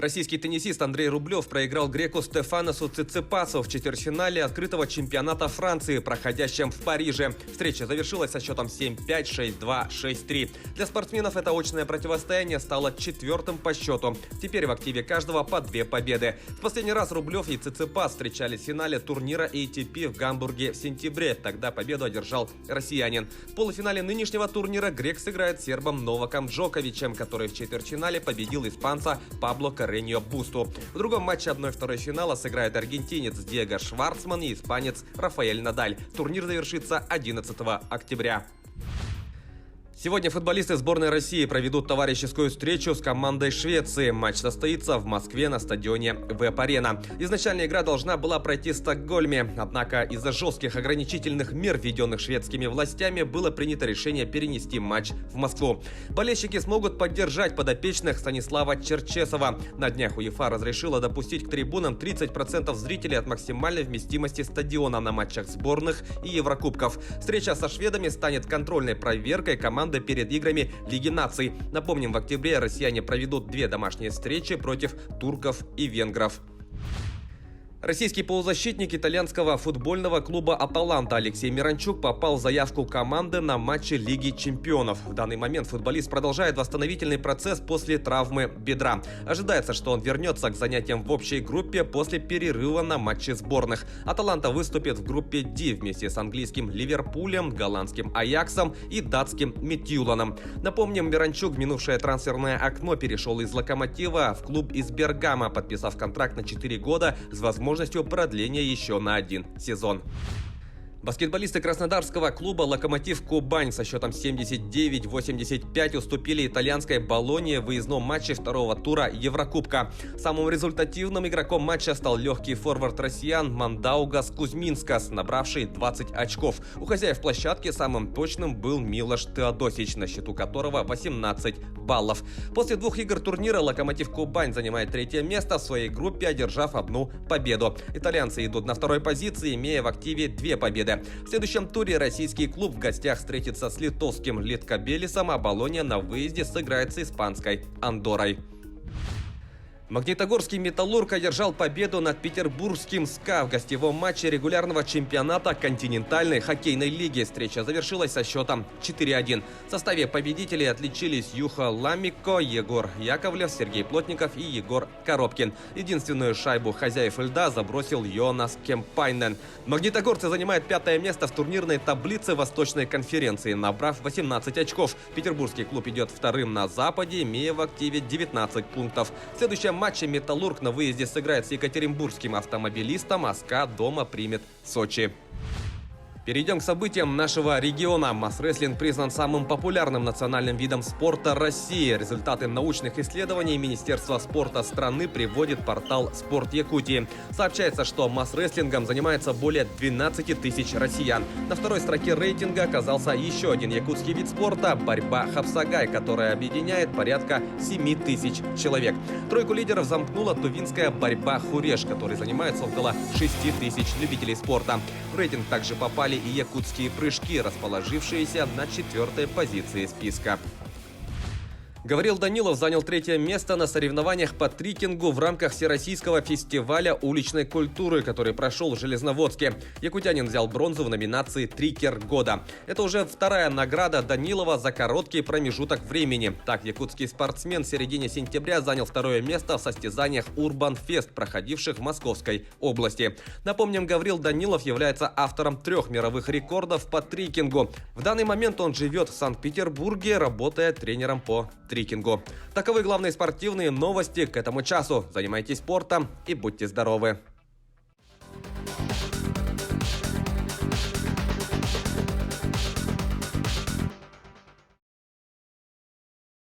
Российский теннисист Андрей Рублев проиграл греку Стефаносу Циципасу в четвертьфинале открытого чемпионата Франции, проходящем в Париже. Встреча завершилась со счетом 7-5, 6-2, 6-3. Для спортсменов это очное противостояние стало четвертым по счету. Теперь в активе каждого по 2 победы. В последний раз Рублев и Циципас встречались в финале турнира ATP в Гамбурге в сентябре. Тогда победу одержал россиянин. В полуфинале нынешнего турнира грек сыграет с сербом Новаком Джоковичем, который в четвертьфинале победил испанца Пабло Карреньо Бусту. В другом матче 1/2 финала сыграет аргентинец Диего Шварцман и испанец Рафаэль Надаль. Турнир завершится 11 октября. Сегодня футболисты сборной России проведут товарищескую встречу с командой Швеции. Матч состоится в Москве на стадионе Веб-Арена. Изначально игра должна была пройти в Стокгольме, однако из-за жестких ограничительных мер, введенных шведскими властями, было принято решение перенести матч в Москву. Болельщики смогут поддержать подопечных Станислава Черчесова. На днях УЕФА разрешила допустить к трибунам 30% зрителей от максимальной вместимости стадиона на матчах сборных и Еврокубков. Встреча со шведами станет контрольной проверкой команды перед играми Лиги наций. Напомним, в октябре россияне проведут 2 домашние встречи против турков и венгров. Российский полузащитник итальянского футбольного клуба «Аталанта» Алексей Миранчук попал в заявку команды на матче Лиги чемпионов. В данный момент футболист продолжает восстановительный процесс после травмы бедра. Ожидается, что он вернется к занятиям в общей группе после перерыва на матчи сборных. «Аталанта» выступит в группе D вместе с английским Ливерпулем, голландским Аяксом и датским Мидтьюланом. Напомним, Миранчук в минувшее трансферное окно перешел из «Локомотива» в клуб из Бергама, подписав контракт на 4 года с возможностью продления еще на 1 сезон. Баскетболисты краснодарского клуба «Локомотив Кубань» со счетом 79-85 уступили итальянской «Болонье» в выездном матче второго тура Еврокубка. Самым результативным игроком матча стал легкий форвард россиян Мандаугас Кузьминскас, набравший 20 очков. У хозяев площадки самым точным был Милош Теодосич, на счету которого 18 баллов. После 2 игр турнира «Локомотив Кубань» занимает 3-е место в своей группе, одержав 1 победу. Итальянцы идут на 2-й позиции, имея в активе 2 победы. В следующем туре российский клуб в гостях встретится с литовским Литкабелисом, а «Болонья» на выезде сыграет с испанской «Андоррой». Магнитогорский «Металлург» одержал победу над петербургским «СКА» в гостевом матче регулярного чемпионата континентальной хоккейной лиги. Встреча завершилась со счетом 4-1. В составе победителей отличились Юха Ламикко, Егор Яковлев, Сергей Плотников и Егор Коробкин. Единственную шайбу хозяев льда забросил Йонас Кемпайнен. Магнитогорцы занимают 5-е место в турнирной таблице Восточной конференции, набрав 18 очков. Петербургский клуб идет вторым на Западе, имея в активе 19 пунктов. В следующем матче «Металлург» на выезде сыграет с екатеринбургским автомобилистом, а «СКА» дома примет Сочи. Перейдем к событиям нашего региона. Масс-рестлинг признан самым популярным национальным видом спорта России. Результаты научных исследований Министерства спорта страны приводит портал «Спорт Якутии». Сообщается, что масс-рестлингом занимается более 12 тысяч россиян. На 2-й строке рейтинга оказался еще один якутский вид спорта – борьба хапсагай, которая объединяет порядка 7 тысяч человек. Тройку лидеров замкнула тувинская борьба хуреш, которой занимается около 6 тысяч любителей спорта. В рейтинг также попали и якутские прыжки, расположившиеся на 4-й позиции списка. Гаврил Данилов занял 3-е место на соревнованиях по трикингу в рамках Всероссийского фестиваля уличной культуры, который прошел в Железноводске. Якутянин взял бронзу в номинации «Трикер года». Это уже 2-я награда Данилова за короткий промежуток времени. Так, якутский спортсмен в середине сентября занял 2-е место в состязаниях Урбан Фест, проходивших в Московской области. Напомним, Гаврил Данилов является автором 3 мировых рекордов по трикингу. В данный момент он живет в Санкт-Петербурге, работая тренером по трикингу. Таковы главные спортивные новости к этому часу. Занимайтесь спортом и будьте здоровы!